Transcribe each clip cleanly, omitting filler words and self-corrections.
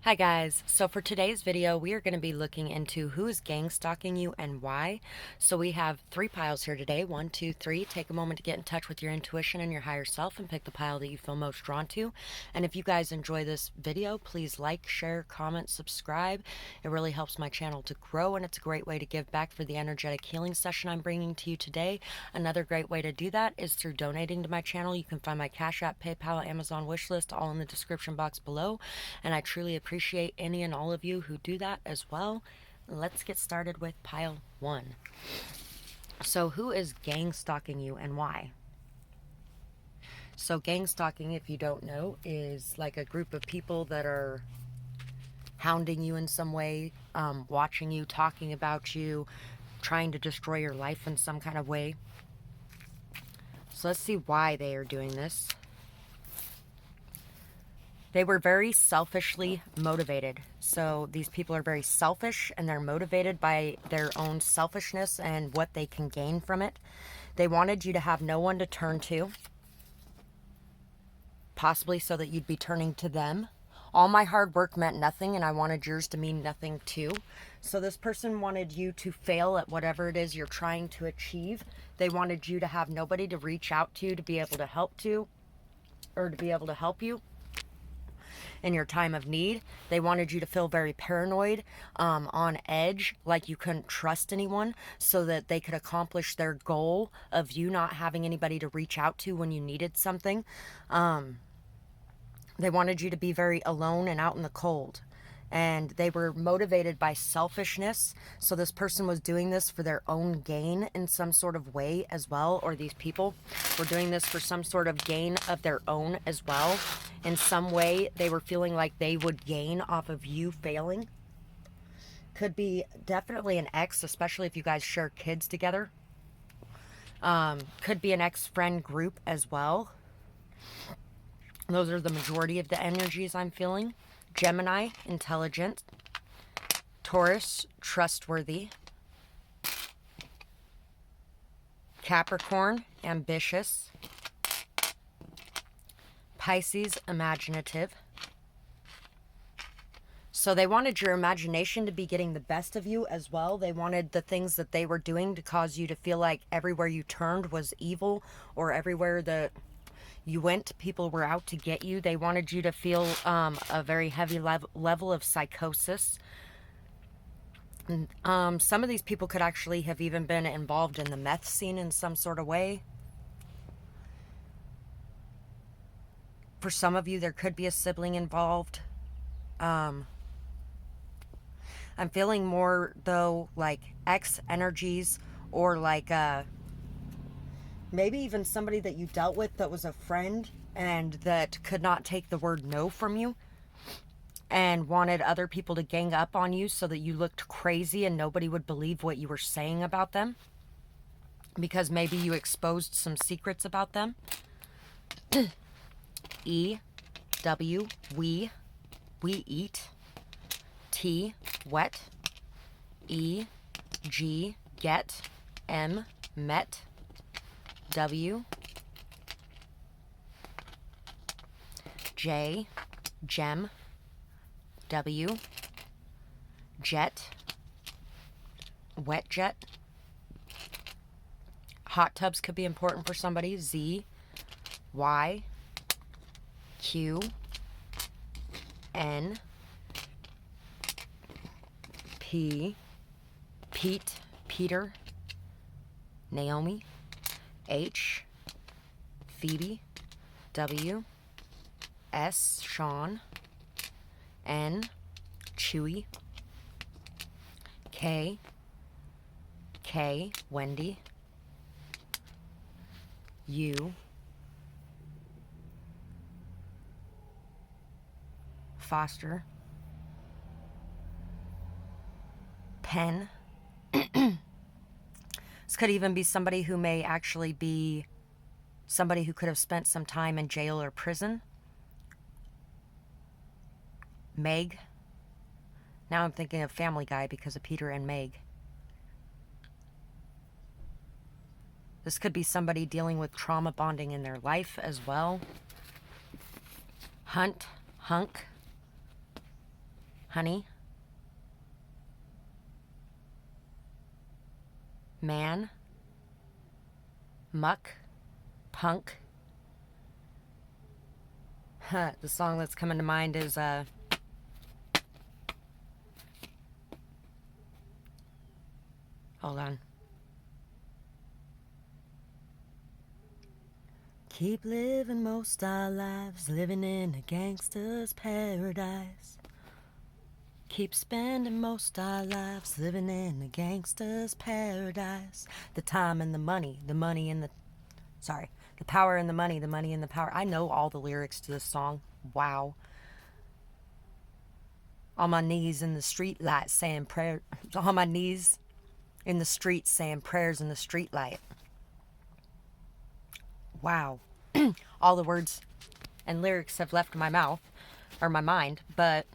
Hi guys, so for today's video we are going to be looking into who is gang stalking you and why. So we have 3 piles here today, 1, 2, 3. Take a moment to get in touch with your intuition and your higher self and pick the pile that you feel most drawn to. And if you guys enjoy this video, please like, share, comment, subscribe. It really helps my channel to grow, and it's a great way to give back for the energetic healing session I'm bringing to you today. Another great way to do that is through donating to my channel. You can find my Cash App, PayPal, Amazon wishlist all in the description box below, and I truly appreciate any and all of you who do that as well. Let's get started with pile 1. So who is gang stalking you and why? So gang stalking, if you don't know, is like a group of people that are hounding you in some way, watching you, talking about you, trying to destroy your life in some kind of way. So let's see why they are doing this. They were very selfishly motivated. So these people are very selfish, and they're motivated by their own selfishness and what they can gain from it. They wanted you to have no one to turn to, possibly so that you'd be turning to them. All my hard work meant nothing, and I wanted yours to mean nothing too. So this person wanted you to fail at whatever it is you're trying to achieve. They wanted you to have nobody to reach out to be able to help to, or to be able to help you in your time of need. They wanted you to feel very paranoid, on edge, like you couldn't trust anyone, so that they could accomplish their goal of you not having anybody to reach out to when you needed something. They wanted you to be very alone and out in the cold. And they were motivated by selfishness. So this person was doing this for their own gain in some sort of way as well, or these people were doing this for some sort of gain of their own as well. In some way, they were feeling like they would gain off of you failing. Could be definitely an ex, especially if you guys share kids together. Could be an ex-friend group as well. Those are the majority of the energies I'm feeling. Gemini, intelligent. Taurus, trustworthy. Capricorn, ambitious. Pisces, imaginative. So they wanted your imagination to be getting the best of you as well. They wanted the things that they were doing to cause you to feel like everywhere you turned was evil, or everywhere that you went, people were out to get you. They wanted you to feel a very heavy level of psychosis. And, some of these people could actually have even been involved in the meth scene in some sort of way. For some of you, there could be a sibling involved. I'm feeling more, though, like ex energies, or like maybe even somebody that you dealt with that was a friend and that could not take the word no from you and wanted other people to gang up on you so that you looked crazy and nobody would believe what you were saying about them, because maybe you exposed some secrets about them. E, W, we eat. T, wet. E, G, get. M, met. W, J, gem. W, jet. Wet jet. Hot tubs could be important for somebody. Z, Y, Q, N, P, Pete, Peter, Naomi, H, Phoebe, W, S, Sean, N, Chewy, K, Wendy, U, Foster, Penn. This could even be somebody who may actually be somebody who could have spent some time in jail or prison. Meg. Now I'm thinking of Family Guy because of Peter and Meg. This could be somebody dealing with trauma bonding in their life as well. Hunt, hunk. honey, man, muck, punk. The song that's coming to mind is hold on. Keep living most our lives, living in a gangster's paradise. Keep spending most our lives, living in a gangster's paradise. The time and the money and the... Sorry. The power and the money and the power. I know all the lyrics to this song. Wow. On my knees in the street light saying prayer. On my knees in the street saying prayers in the street light. Wow. All the words and lyrics have left my mouth or my mind, but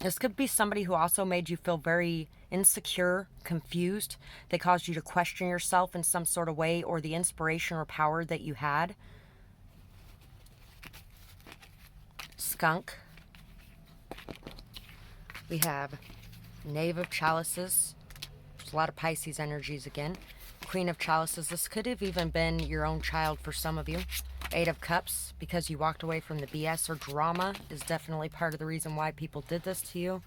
this could be somebody who also made you feel very insecure, confused. They caused you to question yourself in some sort of way, or the inspiration or power that you had. Skunk. We have Knave of Chalices. There's a lot of Pisces energies again. Queen of Chalices. This could have even been your own child for some of you. Eight of Cups, because you walked away from the BS or drama, is definitely part of the reason why people did this to you.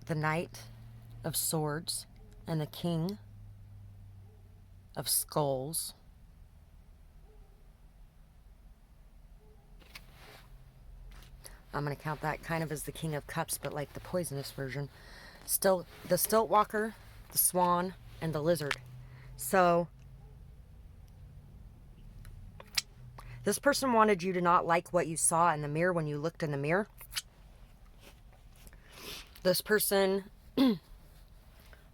The Knight of Swords and the King of Skulls. I'm going to count that kind of as the King of Cups, but like the poisonous version. Still, the Stiltwalker, the Swan, and the Lizard. So, this person wanted you to not like what you saw in the mirror when you looked in the mirror. This person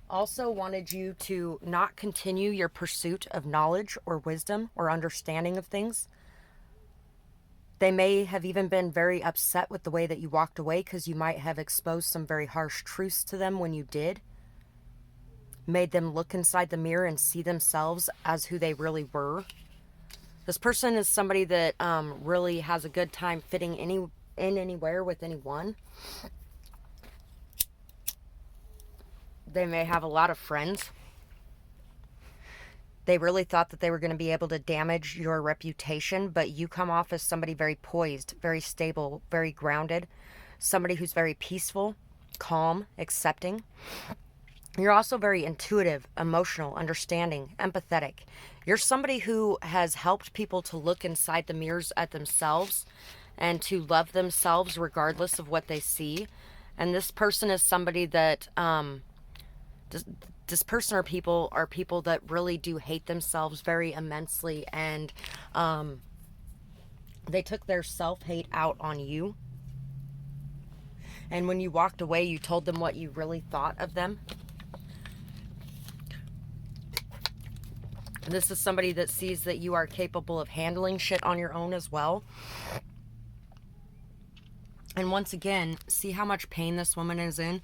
also wanted you to not continue your pursuit of knowledge or wisdom or understanding of things. They may have even been very upset with the way that you walked away because you might have exposed some very harsh truths to them when you did. Made them look inside the mirror and see themselves as who they really were. This person is somebody that really has a good time fitting anywhere with anyone. They may have a lot of friends. They really thought that they were going to be able to damage your reputation, but you come off as somebody very poised, very stable, very grounded, somebody who's very peaceful, calm, accepting. You're also very intuitive, emotional, understanding, empathetic. You're somebody who has helped people to look inside the mirrors at themselves and to love themselves regardless of what they see. And this person is somebody that... This person or people are people that really do hate themselves very immensely, and they took their self-hate out on you. And when you walked away, you told them what you really thought of them. This is somebody that sees that you are capable of handling shit on your own as well. And once again, see how much pain this woman is in.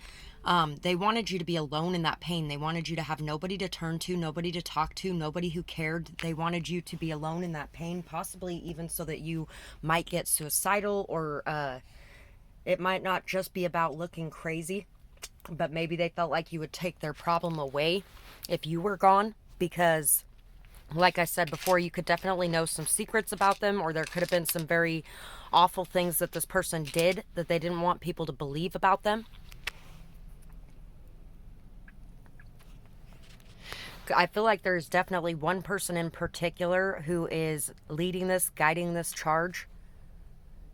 They wanted you to be alone in that pain. They wanted you to have nobody to turn to, nobody to talk to, nobody who cared. They wanted you to be alone in that pain, possibly even so that you might get suicidal, or it might not just be about looking crazy, but maybe they felt like you would take their problem away if you were gone, because like I said before, you could definitely know some secrets about them, or there could have been some very awful things that this person did that they didn't want people to believe about them. I feel like there's definitely one person in particular who is leading this, guiding this charge,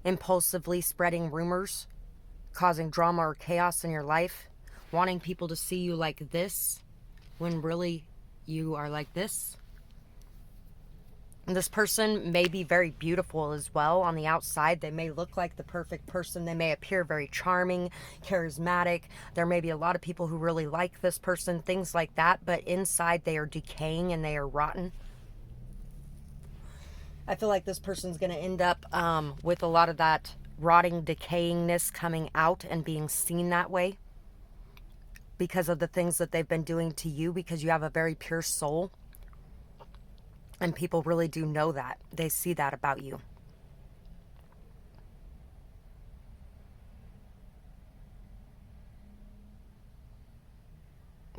impulsively spreading rumors, causing drama or chaos in your life, wanting people to see you like this when really you are like this. And this person may be very beautiful as well on the outside. They may look like the perfect person. They may appear very charming, charismatic. There may be a lot of people who really like this person, things like that. But inside they are decaying and they are rotten. I feel like this person's going to end up with a lot of that rotting, decayingness coming out and being seen that way because of the things that they've been doing to you, because you have a very pure soul. And people really do know that. They see that about you.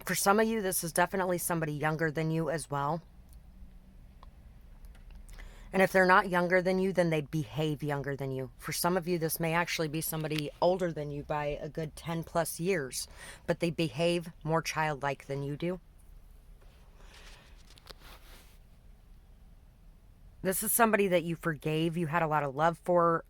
For some of you, this is definitely somebody younger than you as well. And if they're not younger than you, then they behave younger than you. For some of you, this may actually be somebody older than you by a good 10 plus years, but they behave more childlike than you do. This is somebody that you forgave, you had a lot of love for.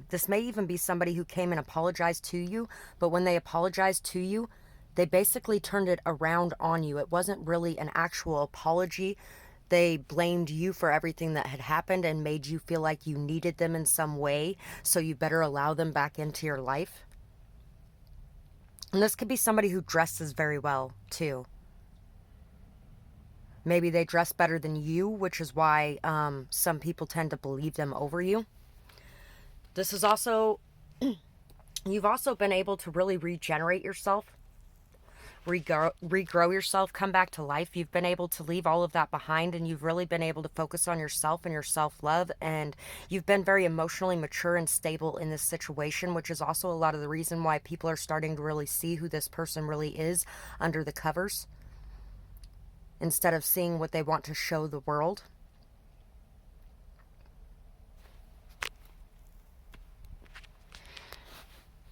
This may even be somebody who came and apologized to you, but when they apologized to you, they basically turned it around on you. It wasn't really an actual apology. They blamed you for everything that had happened and made you feel like you needed them in some way, so you better allow them back into your life. And this could be somebody who dresses very well, too. Maybe they dress better than you, which is why some people tend to believe them over you. This is also, you've also been able to really regenerate yourself, regrow yourself, come back to life. You've been able to leave all of that behind, and you've really been able to focus on yourself and your self-love, and you've been very emotionally mature and stable in this situation, which is also a lot of the reason why people are starting to really see who this person really is under the covers, instead of seeing what they want to show the world.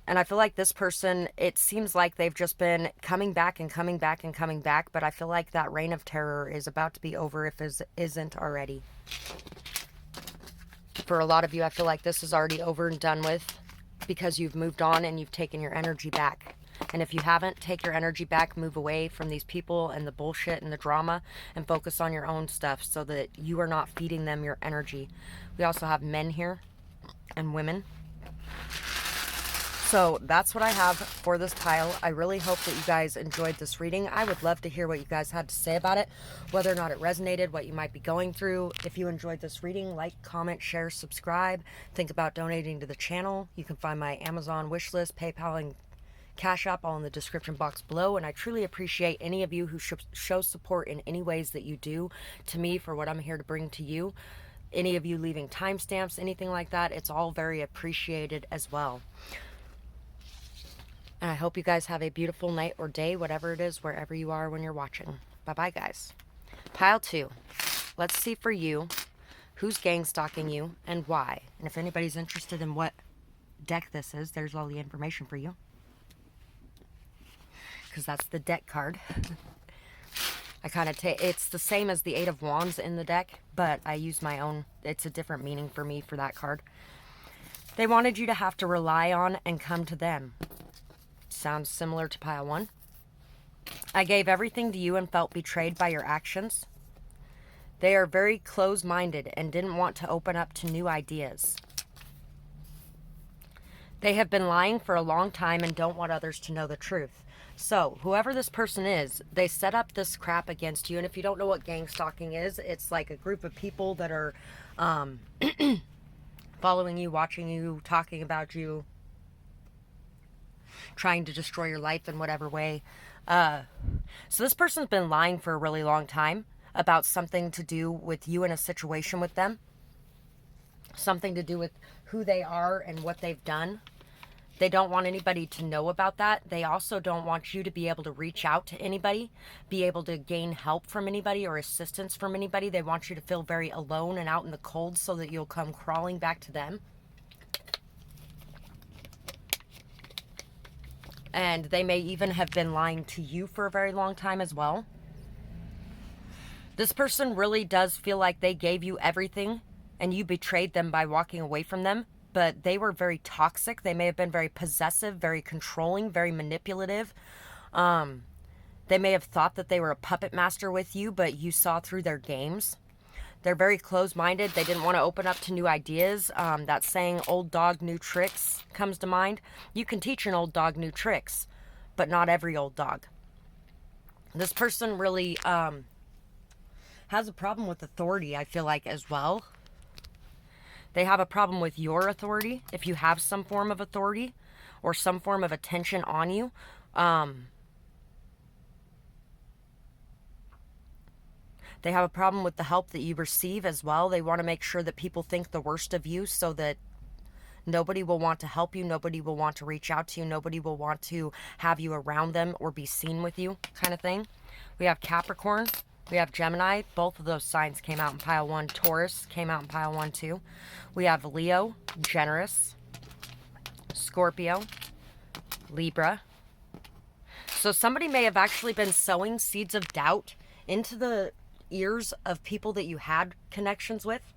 And I feel like this person, it seems like they've just been coming back and coming back and coming back, but I feel like that reign of terror is about to be over if it isn't already. For a lot of you, I feel like this is already over and done with because you've moved on and you've taken your energy back. And if you haven't, take your energy back, move away from these people and the bullshit and the drama, and focus on your own stuff so that you are not feeding them your energy. We also have men here and women. So that's what I have for this pile. I really hope that you guys enjoyed this reading. I would love to hear what you guys had to say about it, whether or not it resonated, what you might be going through. If you enjoyed this reading, like, comment, share, subscribe. Think about donating to the channel. You can find my Amazon wish list, PayPal, and Cash App all in the description box below. And I truly appreciate any of you who show support in any ways that you do to me for what I'm here to bring to you. Any of you leaving timestamps, anything like that, it's all very appreciated as well. And I hope you guys have a beautiful night or day, whatever it is, wherever you are when you're watching. Bye-bye, guys. Pile 2. Let's see for you who's gang stalking you and why. And if anybody's interested in what deck this is, there's all the information for you. Because that's the deck card. I kind of take, it's the same as the 8 of Wands in the deck, but I use my own. It's a different meaning for me for that card. They wanted you to have to rely on and come to them. Sounds similar to pile 1. I gave everything to you and felt betrayed by your actions. They are very close-minded and didn't want to open up to new ideas. They have been lying for a long time and don't want others to know the truth. So, whoever this person is, they set up this crap against you. And if you don't know what gang stalking is, it's like a group of people that are following you, watching you, talking about you, trying to destroy your life in whatever way. So this person's been lying for a really long time about something to do with you in a situation with them. Something to do with who they are and what they've done. They don't want anybody to know about that. They also don't want you to be able to reach out to anybody, be able to gain help from anybody or assistance from anybody. They want you to feel very alone and out in the cold so that you'll come crawling back to them. And they may even have been lying to you for a very long time as well. This person really does feel like they gave you everything and you betrayed them by walking away from them. But they were very toxic. They may have been very possessive, very controlling, very manipulative. They may have thought that they were a puppet master with you, but you saw through their games. They're very closed-minded. They didn't want to open up to new ideas. That saying, old dog, new tricks, comes to mind. You can teach an old dog new tricks, but not every old dog. This person really has a problem with authority, I feel like, as well. They have a problem with your authority, if you have some form of authority or some form of attention on you. They have a problem with the help that you receive as well. They want to make sure that people think the worst of you so that Nobody will want to help you. Nobody will want to reach out to you. Nobody will want to have you around them or be seen with you, kind of thing. We have Capricorn. We have Gemini. Both of those signs came out in pile 1. Taurus came out in pile 1 too. We have Leo, generous, Scorpio, Libra. So somebody may have actually been sowing seeds of doubt into the ears of people that you had connections with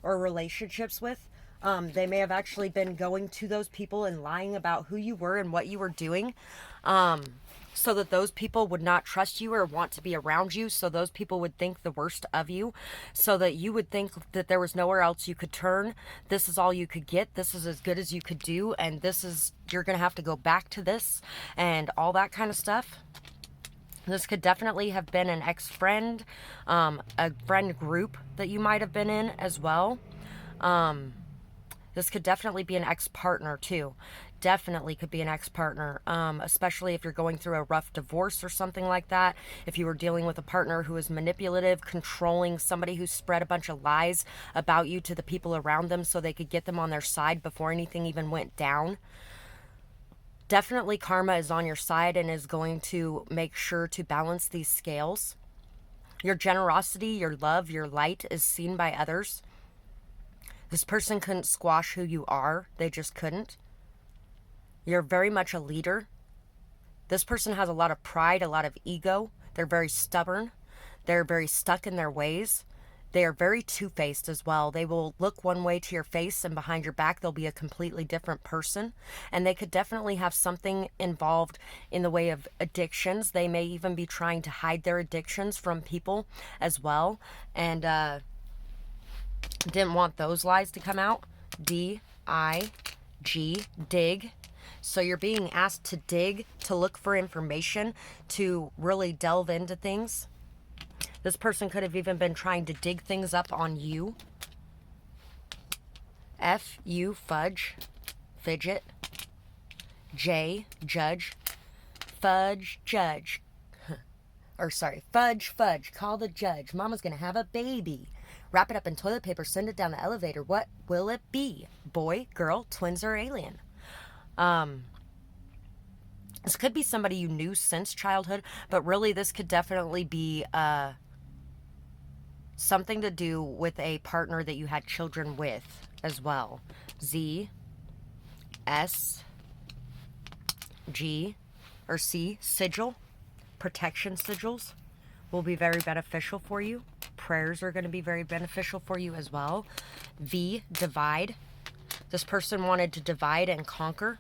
or relationships with. They may have actually been going to those people and lying about who you were and what you were doing, so that those people would not trust you or want to be around you, so those people would think the worst of you, so that you would think that there was nowhere else you could turn. This is all you could get. This is as good as you could do, and you're going to have to go back to this, and all that kind of stuff. This could definitely have been an ex-friend, a friend group that you might have been in as well. This could definitely be an ex-partner too. Definitely could be an ex-partner, especially if you're going through a rough divorce or something like that. If you were dealing with a partner who is manipulative, controlling, somebody who spread a bunch of lies about you to the people around them so they could get them on their side before anything even went down. Definitely karma is on your side and is going to make sure to balance these scales. Your generosity, your love, your light is seen by others. This person couldn't squash who you are. They just couldn't. You're very much a leader. This person has a lot of pride, a lot of ego. They're very stubborn. They're very stuck in their ways. They are very two-faced as well. They will look one way to your face, and behind your back they'll be a completely different person. And they could definitely have something involved in the way of addictions. They may even be trying to hide their addictions from people as well. And didn't want those lies to come out. D-I-G, dig. So you're being asked to dig, to look for information, to really delve into things. This person could have even been trying to dig things up on you. F-U, fudge, fidget. J, judge. Fudge, judge. Fudge, call the judge. Mama's gonna have a baby. Wrap it up in toilet paper, send it down the elevator. What will it be? Boy, girl, twins, or alien? This could be somebody you knew since childhood, but really this could definitely be something to do with a partner that you had children with as well. Z, S, G, or C, sigil, protection sigils will be very beneficial for you. Prayers are going to be very beneficial for you as well. V, divide. This person wanted to divide and conquer.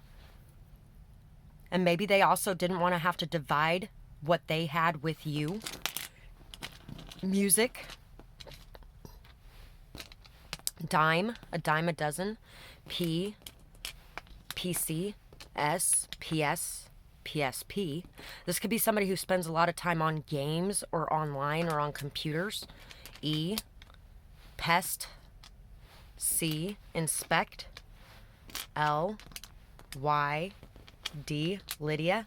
And maybe they also didn't want to have to divide what they had with you. Music. Dime, a dime a dozen. P, PC, S, PS, PSP. This could be somebody who spends a lot of time on games or online or on computers. E, pest. C, inspect. L, Y, D, Lydia.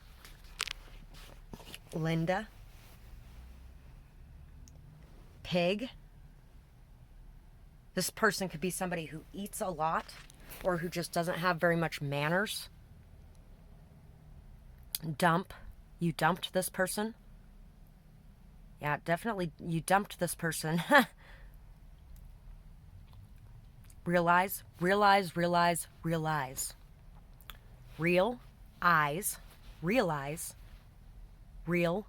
Linda. Pig. This person could be somebody who eats a lot or who just doesn't have very much manners. Dump. You dumped this person. Yeah, definitely you dumped this person. Realize, realize, realize, realize. Real eyes, realize, real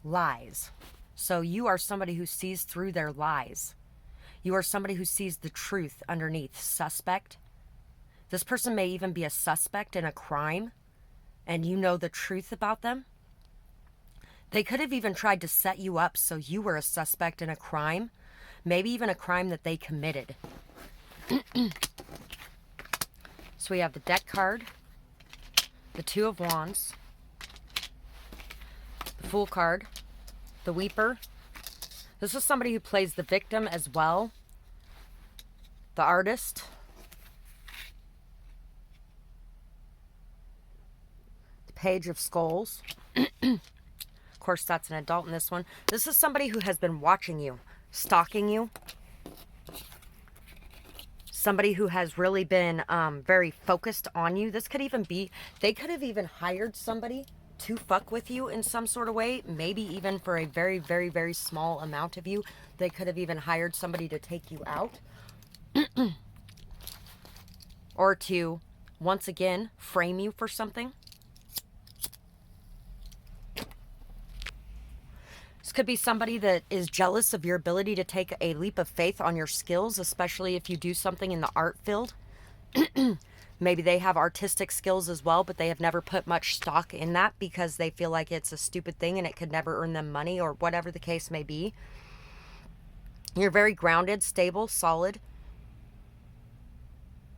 lies. So you are somebody who sees through their lies. You are somebody who sees the truth underneath. Suspect. This person may even be a suspect in a crime, and you know the truth about them. They could have even tried to set you up so you were a suspect in a crime, maybe even a crime that they committed. So we have the Death card, the Two of Wands, the Fool card, the Weeper. This is somebody who plays the victim as well. The Artist. The Page of Skulls. Of course, that's an adult in this one. This is somebody who has been watching you, stalking you, somebody who has really been very focused on you. This could even be, they could have even hired somebody to fuck with you in some sort of way, maybe even for a very, very, very small amount of you. They could have even hired somebody to take you out or to, once again, frame you for something. This could be somebody that is jealous of your ability to take a leap of faith on your skills, especially if you do something in the art field. Maybe they have artistic skills as well, but they have never put much stock in that because they feel like it's a stupid thing and it could never earn them money, or whatever the case may be. You're very grounded, stable, solid.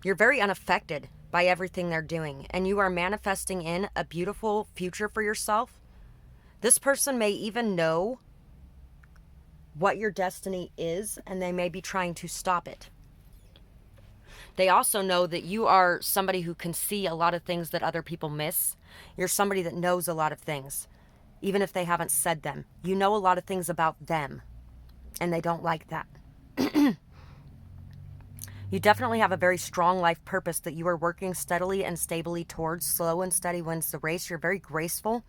You're very unaffected by everything they're doing, and you are manifesting in a beautiful future for yourself. This person may even know what your destiny is, and they may be trying to stop it. They also know that you are somebody who can see a lot of things that other people miss. You're somebody that knows a lot of things, even if they haven't said them. You know a lot of things about them, and they don't like that. You definitely have a very strong life purpose that you are working steadily and stably towards. Slow and steady wins the race. You're very graceful,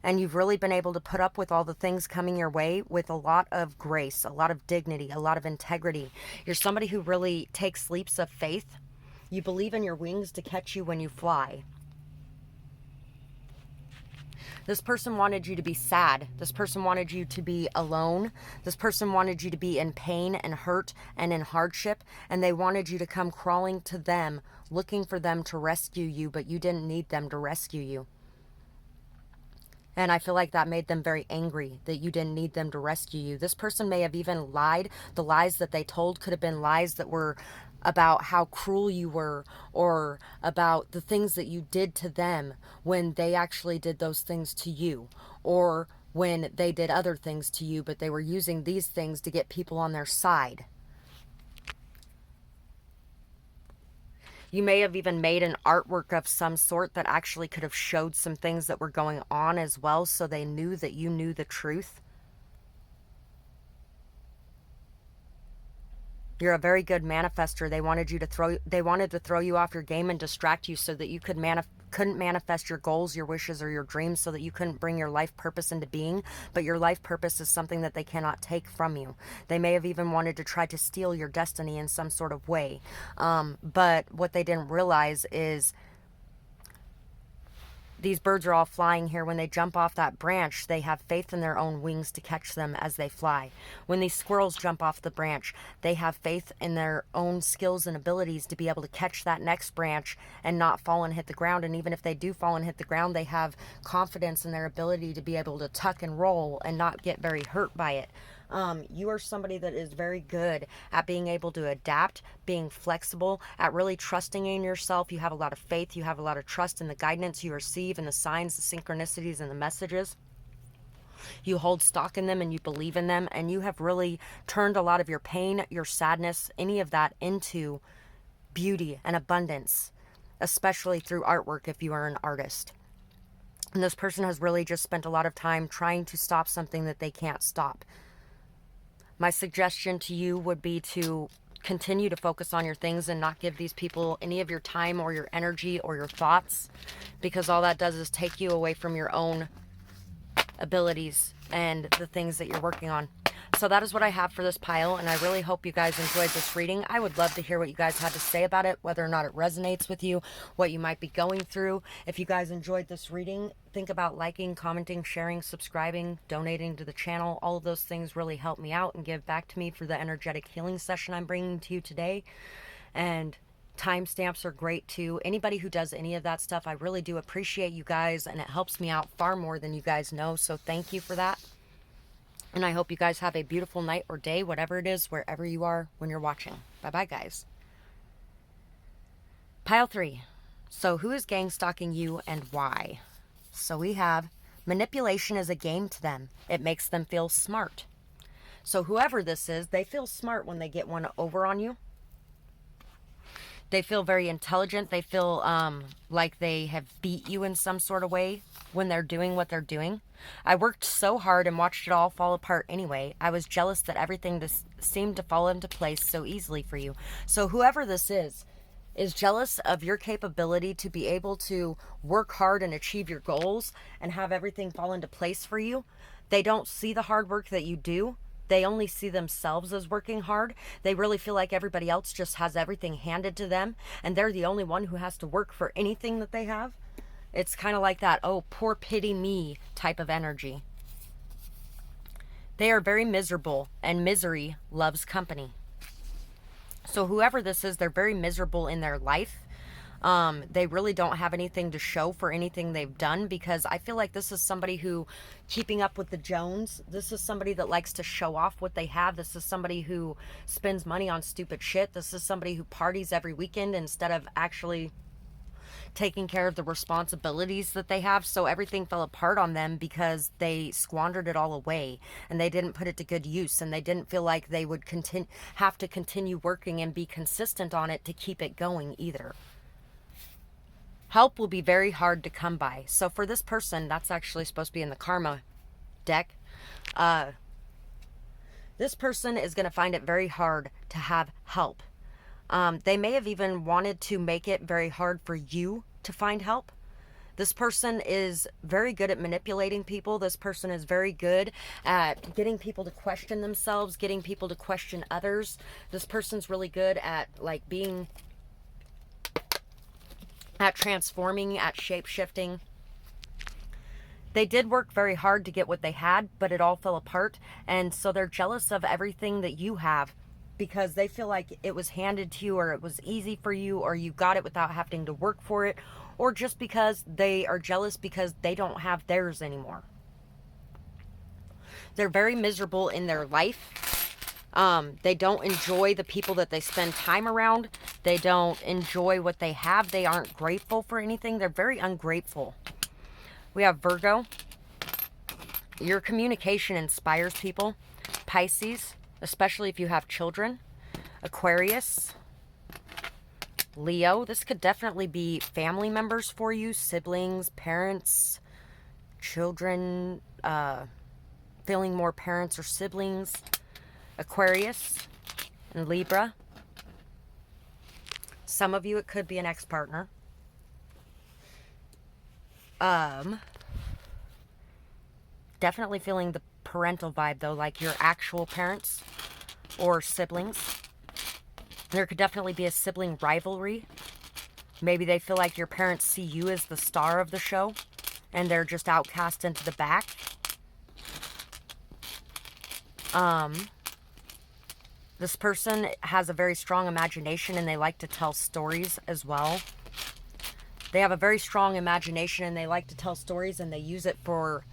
and you've really been able to put up with all the things coming your way with a lot of grace, a lot of dignity, a lot of integrity. You're somebody who really takes leaps of faith. You believe in your wings to catch you when you fly. This person wanted you to be sad. This person wanted you to be alone. This person wanted you to be in pain and hurt and in hardship. And they wanted you to come crawling to them, looking for them to rescue you, but you didn't need them to rescue you. And I feel like that made them very angry that you didn't need them to rescue you. This person may have even lied. The lies that they told could have been lies that were about how cruel you were, or about the things that you did to them when they actually did those things to you, or when they did other things to you, but they were using these things to get people on their side. You may have even made an artwork of some sort that actually could have showed some things that were going on as well, so they knew that you knew the truth. You're a very good manifester. They wanted to throw you off your game and distract you so that you couldn't manifest your goals, your wishes, or your dreams, so that you couldn't bring your life purpose into being. But your life purpose is something that they cannot take from you. They may have even wanted to try to steal your destiny in some sort of way. But what they didn't realize is these birds are all flying here. When they jump off that branch, they have faith in their own wings to catch them as they fly. When these squirrels jump off the branch, they have faith in their own skills and abilities to be able to catch that next branch and not fall and hit the ground. And even if they do fall and hit the ground, they have confidence in their ability to be able to tuck and roll and not get very hurt by it. You are somebody that is very good at being able to adapt, being flexible, at really trusting in yourself. You have a lot of faith. You have a lot of trust in the guidance you receive and the signs, the synchronicities, and the messages. You hold stock in them and you believe in them, and you have really turned a lot of your pain, your sadness, any of that into beauty and abundance, especially through artwork if you are an artist. And this person has really just spent a lot of time trying to stop something that they can't stop. My suggestion to you would be to continue to focus on your things and not give these people any of your time or your energy or your thoughts, because all that does is take you away from your own abilities and the things that you're working on. So that is what I have for this pile, and I really hope you guys enjoyed this reading. I would love to hear what you guys had to say about it, whether or not it resonates with you, what you might be going through. If you guys enjoyed this reading, think about liking, commenting, sharing, subscribing, donating to the channel. All of those things really help me out and give back to me for the energetic healing session I'm bringing to you today. And timestamps are great too. Anybody who does any of that stuff, I really do appreciate you guys, and it helps me out far more than you guys know. So thank you for that. And I hope you guys have a beautiful night or day, whatever it is, wherever you are when you're watching. Bye-bye, guys. Pile 3. So who is gang stalking you and why? So we have manipulation is a game to them. It makes them feel smart. So whoever this is, they feel smart when they get one over on you. They feel very intelligent. They feel like they have beat you in some sort of way when they're doing what they're doing. I worked so hard and watched it all fall apart anyway. I was jealous that everything seem to fall into place so easily for you. So whoever this is jealous of your capability to be able to work hard and achieve your goals and have everything fall into place for you. They don't see the hard work that you do. They only see themselves as working hard. They really feel like everybody else just has everything handed to them and they're the only one who has to work for anything that they have. It's kind of like that, oh, poor pity me type of energy. They are very miserable, and misery loves company. So whoever this is, they're very miserable in their life. They really don't have anything to show for anything they've done, because I feel like this is somebody who, keeping up with the Jones, this is somebody that likes to show off what they have. This is somebody who spends money on stupid shit. This is somebody who parties every weekend instead of actually taking care of the responsibilities that they have. So everything fell apart on them because they squandered it all away and they didn't put it to good use, and they didn't feel like they would have to continue working and be consistent on it to keep it going either. Help will be very hard to come by. So for this person, that's actually supposed to be in the karma deck. This person is going to find it very hard to have help. They may have even wanted to make it very hard for you to find help. This person is very good at manipulating people. This person is very good at getting people to question themselves, getting people to question others. This person's really good at at transforming, at shape-shifting. They did work very hard to get what they had, but it all fell apart. And so they're jealous of everything that you have, because they feel like it was handed to you, or it was easy for you, or you got it without having to work for it, or just because they are jealous because they don't have theirs anymore. They're very miserable in their life. They don't enjoy the people that they spend time around. They don't enjoy what they have. They aren't grateful for anything. They're very ungrateful. We have Virgo. Your communication inspires people. Pisces, especially if you have children. Aquarius, Leo. This could definitely be family members for you, siblings, parents, children, feeling more parents or siblings. Aquarius and Libra. Some of you, it could be an ex-partner. Definitely feeling the parental vibe though, like your actual parents or siblings. There could definitely be a sibling rivalry. Maybe they feel like your parents see you as the star of the show and they're just outcast into the back. This person has a very strong imagination and they like to tell stories as well. They have a very strong imagination and they like to tell stories, and they use it for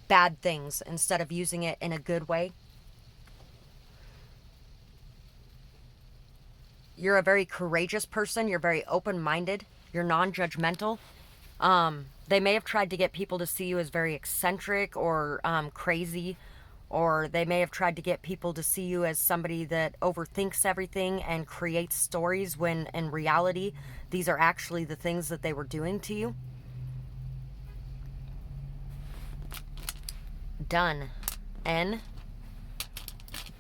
bad things instead of using it in a good way. You're a very courageous person. You're very open-minded. You're non-judgmental. They may have tried to get people to see you as very eccentric or crazy, or they may have tried to get people to see you as somebody that overthinks everything and creates stories, when in reality, these are actually the things that they were doing to you. Done. N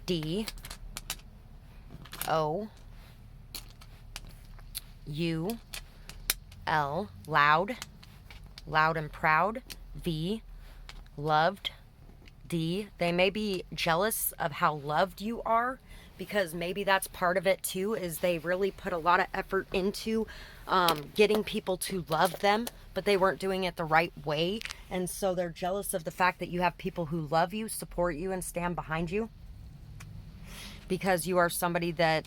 D O U L. Loud. Loud and proud. V. Loved. D. They may be jealous of how loved you are, because maybe that's part of it too, is they really put a lot of effort into getting people to love them, but they weren't doing it the right way. And so they're jealous of the fact that you have people who love you, support you, and stand behind you, because you are somebody that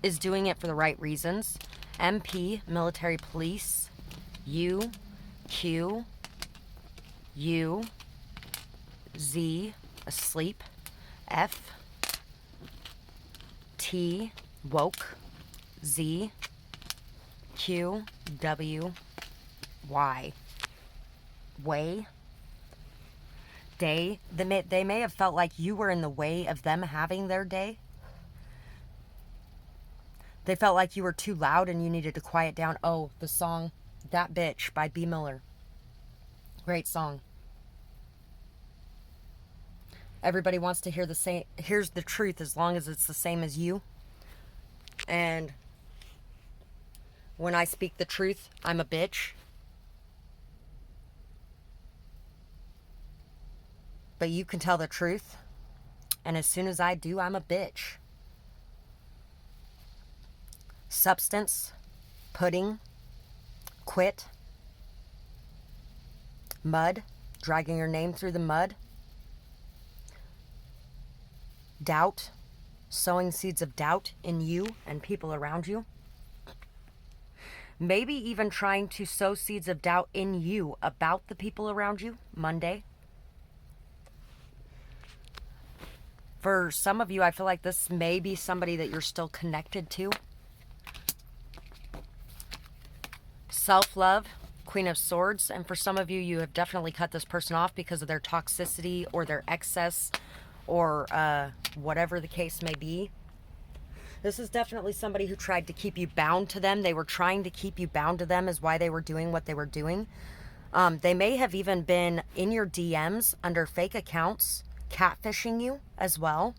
is doing it for the right reasons. MP, military police. U, Q, U, Z, asleep. F, T, woke. Z, Q, W, Y. Way. Day. They may have felt like you were in the way of them having their day. They felt like you were too loud and you needed to quiet down. Oh, the song That Bitch by B. Miller. Great song. Everybody wants to hear the same, here's the truth as long as it's the same as you. And when I speak the truth, I'm a bitch. But you can tell the truth. And as soon as I do, I'm a bitch. Substance, pudding, quit, mud, dragging your name through the mud, doubt, sowing seeds of doubt in you and people around you. Maybe even trying to sow seeds of doubt in you about the people around you. Monday. For some of you, I feel like this may be somebody that you're still connected to. Self-love, Queen of Swords. And for some of you, you have definitely cut this person off because of their toxicity or their excess or whatever the case may be. This is definitely somebody who tried to keep you bound to them. They were trying to keep you bound to them is why they were doing what they were doing. They may have even been in your DMs under fake accounts, catfishing you as well.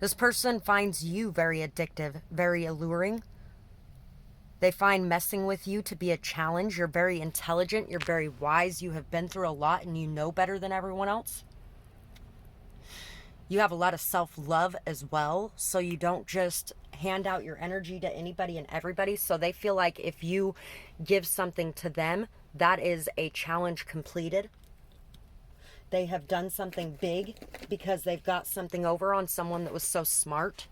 This person finds you very addictive, very alluring. They find messing with you to be a challenge. You're very intelligent. You're very wise. You have been through a lot and you know better than everyone else. You have a lot of self-love as well. So you don't just hand out your energy to anybody and everybody. So they feel like if you give something to them, that is a challenge completed. They have done something big because they've got something over on someone that was so smart.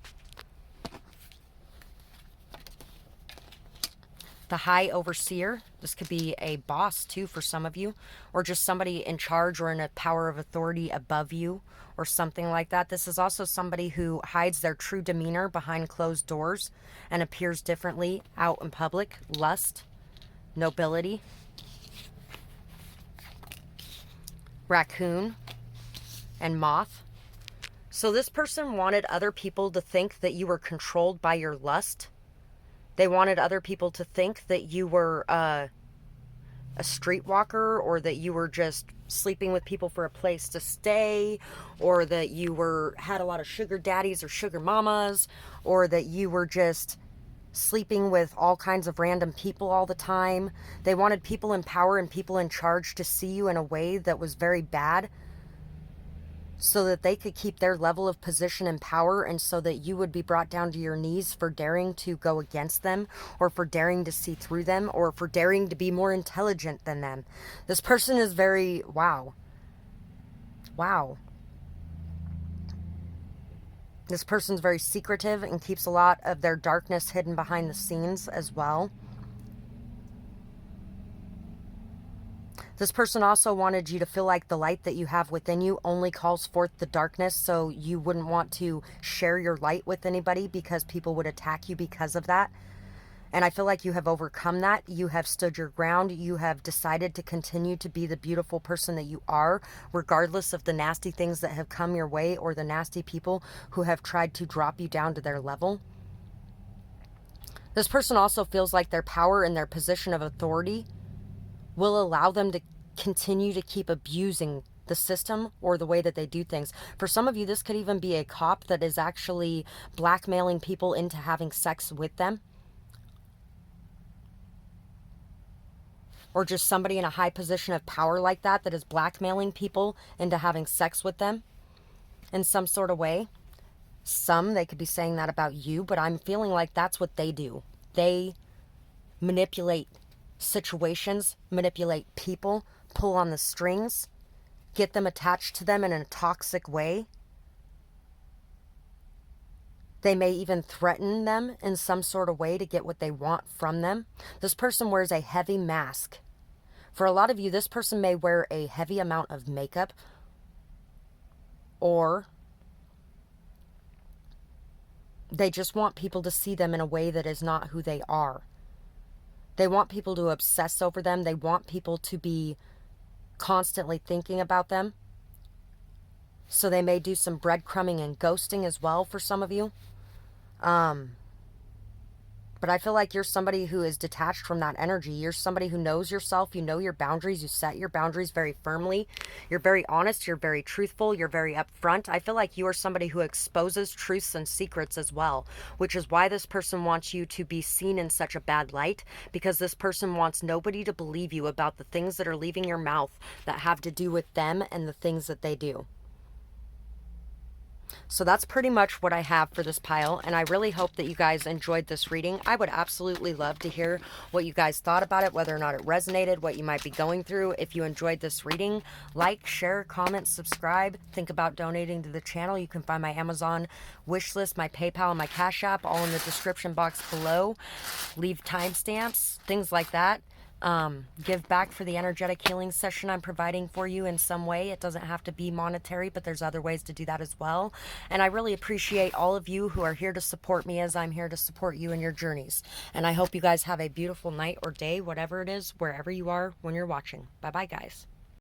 The High Overseer. This could be a boss too for some of you, or just somebody in charge or in a power of authority above you or something like that. This is also somebody who hides their true demeanor behind closed doors and appears differently out in public. Lust, nobility, raccoon, and moth. So this person wanted other people to think that you were controlled by your lust. They wanted other people to think that you were a streetwalker, or that you were just sleeping with people for a place to stay, or that you had a lot of sugar daddies or sugar mamas, or that you were just sleeping with all kinds of random people all the time. They wanted people in power and people in charge to see you in a way that was very bad, so that they could keep their level of position and power, and so that you would be brought down to your knees for daring to go against them, or for daring to see through them, or for daring to be more intelligent than them. This person is very, wow. This person's very secretive and keeps a lot of their darkness hidden behind the scenes as well. This person also wanted you to feel like the light that you have within you only calls forth the darkness, so you wouldn't want to share your light with anybody because people would attack you because of that. And I feel like you have overcome that. You have stood your ground. You have decided to continue to be the beautiful person that you are, regardless of the nasty things that have come your way or the nasty people who have tried to drop you down to their level. This person also feels like their power and their position of authority will allow them to continue to keep abusing the system or the way that they do things. For some of you, this could even be a cop that is actually blackmailing people into having sex with them. Or just somebody in a high position of power like that is blackmailing people into having sex with them in some sort of way. They could be saying that about you, but I'm feeling like that's what they do. They manipulate situations, manipulate people, pull on the strings, get them attached to them in a toxic way. They may even threaten them in some sort of way to get what they want from them. This person wears a heavy mask. For a lot of you, this person may wear a heavy amount of makeup, or they just want people to see them in a way that is not who they are. They want people to obsess over them. They want people to be constantly thinking about them. So they may do some breadcrumbing and ghosting as well for some of you. But but I feel like you're somebody who is detached from that energy. You're somebody who knows yourself, you know your boundaries, you set your boundaries very firmly. You're very honest, you're very truthful, you're very upfront. I feel like you are somebody who exposes truths and secrets as well, which is why this person wants you to be seen in such a bad light, because this person wants nobody to believe you about the things that are leaving your mouth that have to do with them and the things that they do. So that's pretty much what I have for this pile, and I really hope that you guys enjoyed this reading. I would absolutely love to hear what you guys thought about it, whether or not it resonated, what you might be going through. If you enjoyed this reading, like, share, comment, subscribe. Think about donating to the channel. You can find my Amazon wish list, my PayPal, and my Cash App all in the description box below. Leave timestamps, things like that. Give back for the energetic healing session I'm providing for you in some way. It doesn't have to be monetary, but there's other ways to do that as well. And I really appreciate all of you who are here to support me as I'm here to support you in your journeys. And I hope you guys have a beautiful night or day, whatever it is, wherever you are when you're watching. Bye-bye, guys.